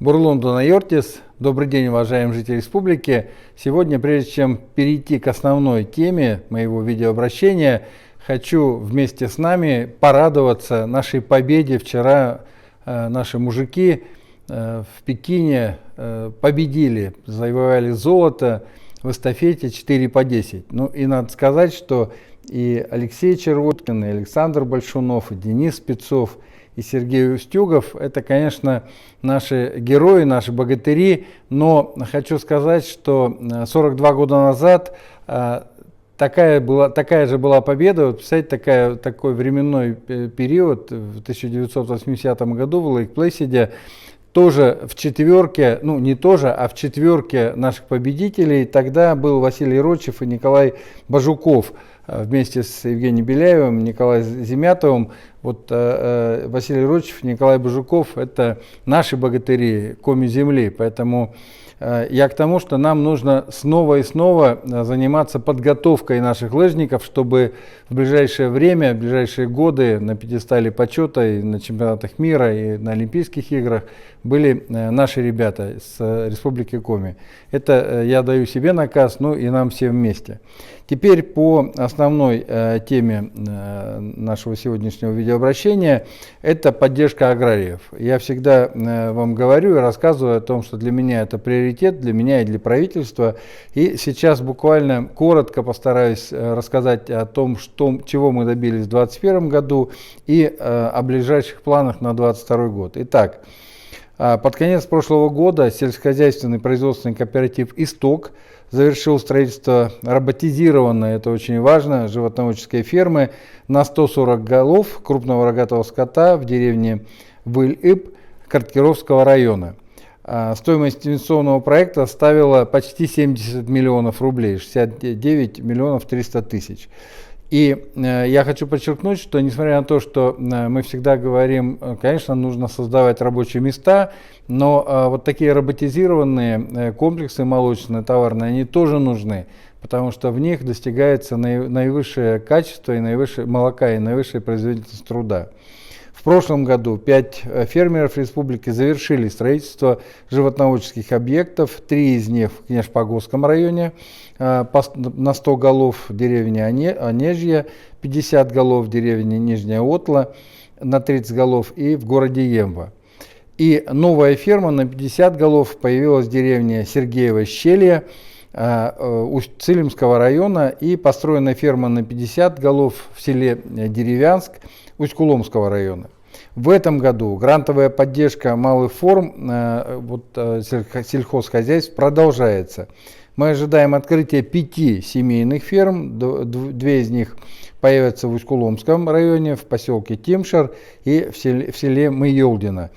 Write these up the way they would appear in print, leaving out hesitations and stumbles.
Бурлундуна Йортис. Добрый день, уважаемые жители республики. Сегодня, прежде чем перейти к основной теме моего видеообращения, хочу вместе с нами порадоваться нашей победе. Вчера наши мужики в Пекине победили, завоевали золото в эстафете 4 по 10. Ну и надо сказать, что и Алексей Червоткин, и Александр Большунов, и Денис Спецов, и Сергей Устюгов – это, конечно, наши герои, наши богатыри, но хочу сказать, что 42 года назад такая же была победа. Вот, представляете, такой временной период в 1980 году в Лейк-Плэсиде, тоже в четверке, ну не тоже, а в четверке наших победителей тогда был Василий Рочев и Николай Бажуков вместе с Евгением Беляевым, Николаем Земятовым. Вот Василий Рочев, Николай Бажуков – это наши богатыри, коми земли. Поэтому я к тому, что нам нужно снова и снова заниматься подготовкой наших лыжников, чтобы в ближайшее время, в ближайшие годы на пьедестале почета и на чемпионатах мира, и на Олимпийских играх были наши ребята с Республики Коми. Это я даю себе наказ, ну и нам всем вместе. Теперь по основной теме нашего сегодняшнего видеообращения – это поддержка аграриев. Я всегда вам говорю и рассказываю о том, что для меня это приоритет, для меня и для правительства. И сейчас буквально коротко постараюсь рассказать о том, чего мы добились в 2021 году и о ближайших планах на 2022 год. Итак, под конец прошлого года сельскохозяйственный производственный кооператив «Исток» завершил строительство роботизированной, это очень важно, животноводческой фермы на 140 голов крупного рогатого скота в деревне Выль-Иб Карткировского района. Стоимость инвестиционного проекта составила почти 70 миллионов рублей, 69 миллионов 300 тысяч. И я хочу подчеркнуть, что несмотря на то, что мы всегда говорим, конечно, нужно создавать рабочие места, но вот такие роботизированные комплексы молочные, товарные, они тоже нужны, потому что в них достигается наивысшее качество и наивысшее молока и наивысшая производительность труда. В прошлом году 5 фермеров республики завершили строительство животноводческих объектов, 3 из них в Княжпогосском районе, на 100 голов в деревне Онежье, 50 голов в деревне Нижняя Отла, на 30 голов и в городе Емва. И новая ферма на 50 голов появилась в деревне Сергеево-Щелье Усть-Цилимского района и построена ферма на 50 голов в селе Деревянск Усть-Куломского района. В этом году грантовая поддержка малых форм сельхозхозяйств продолжается. Мы ожидаем открытия 5 семейных ферм, 2 из них появятся в Усть-Куломском районе, в поселке Тимшер и в селе Мыелдино.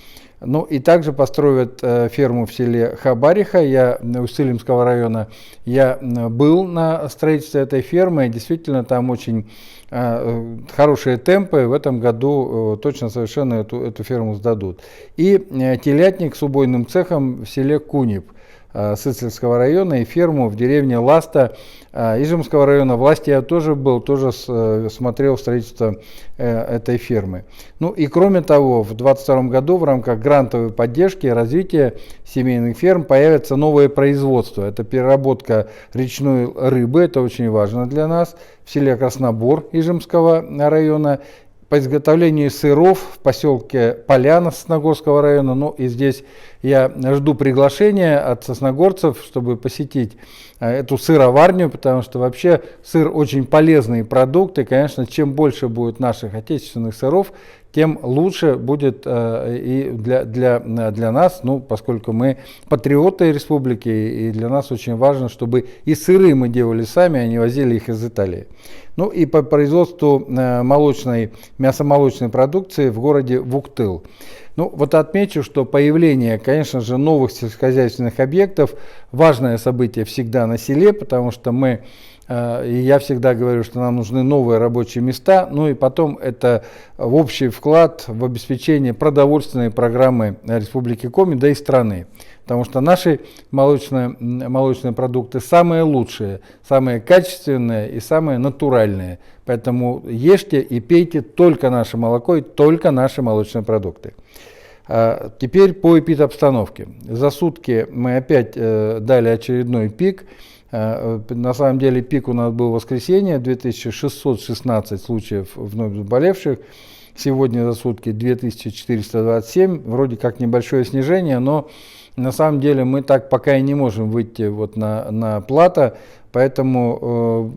Ну и также построят ферму в селе Хабариха, Усть-Цилимского района. Я был на строительстве этой фермы, и действительно там очень хорошие темпы. В этом году точно совершенно эту ферму сдадут. И телятник с убойным цехом в селе Кунип Сыцлевского района и ферму в деревне Ласта Ижемского района. Власти я тоже был, тоже смотрел строительство этой фермы. Ну и кроме того, в 2022 году в рамках грантовой поддержки и развития семейных ферм появится новое производство. Это переработка речной рыбы, это очень важно для нас, в селе Краснобор Ижемского района. По изготовлению сыров в поселке Поляна Сосногорского района. Ну и здесь я жду приглашения от сосногорцев, чтобы посетить эту сыроварню, потому что вообще сыр очень полезный продукт. И, конечно, чем больше будет наших отечественных сыров, тем лучше будет и для нас, ну, поскольку мы патриоты республики, и для нас очень важно, чтобы и сыры мы делали сами, а не возили их из Италии. Ну и по производству мясомолочной продукции в городе Вуктыл. Ну вот отмечу, что появление, конечно же, новых сельскохозяйственных объектов – важное событие всегда на селе, потому что и я всегда говорю, что нам нужны новые рабочие места, ну и потом это в общий вклад в обеспечение продовольственной программы Республики Коми, да и страны. Потому что наши молочные продукты самые лучшие, самые качественные и самые натуральные. Поэтому ешьте и пейте только наше молоко и только наши молочные продукты. Теперь по эпидобстановке. За сутки мы опять дали очередной пик. На самом деле пик у нас был в воскресенье, 2616 случаев вновь заболевших. Сегодня за сутки 2427, вроде как небольшое снижение, но на самом деле мы так пока и не можем выйти вот на плато, поэтому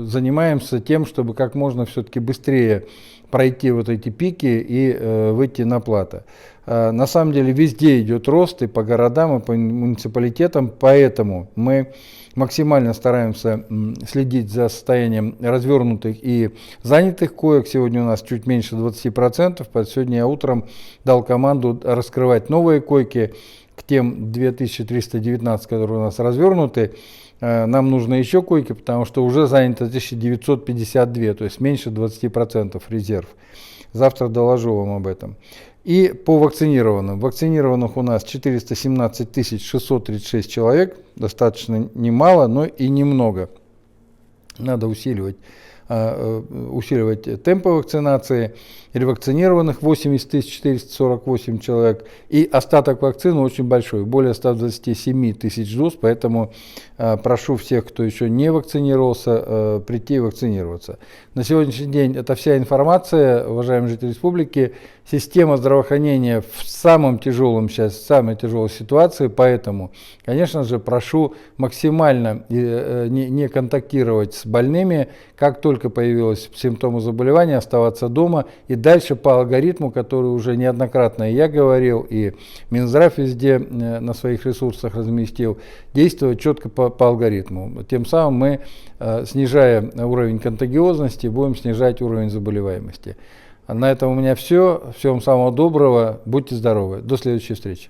занимаемся тем, чтобы как можно все-таки быстрее пройти вот эти пики и выйти на плато. На самом деле везде идет рост и по городам, и по муниципалитетам, поэтому мы максимально стараемся следить за состоянием развернутых и занятых коек. Сегодня у нас чуть меньше 20%, поэтому сегодня я утром дал команду раскрывать новые койки к тем 2319, которые у нас развернуты. Нам нужно еще койки, потому что уже занято 1952, то есть меньше 20% резерв. Завтра доложу вам об этом. И по вакцинированным. Вакцинированных у нас 417 636 человек. Достаточно немало, но и немного. Надо усиливать темпы вакцинации. Ревакцинированных 80 448 человек. И остаток вакцины очень большой, более 127 тысяч доз. Поэтому прошу всех, кто еще не вакцинировался, прийти и вакцинироваться. На сегодняшний день это вся информация, уважаемые жители республики. Система здравоохранения в самой тяжелой ситуации, поэтому, конечно же, прошу максимально не контактировать с больными. Как только появились симптомы заболевания, оставаться дома и дальше по алгоритму, который уже неоднократно я говорил, и Минздрав везде на своих ресурсах разместил, действовать четко по алгоритму. Тем самым мы, снижая уровень контагиозности, будем снижать уровень заболеваемости. На этом у меня все. Всем самого доброго. Будьте здоровы. До следующей встречи.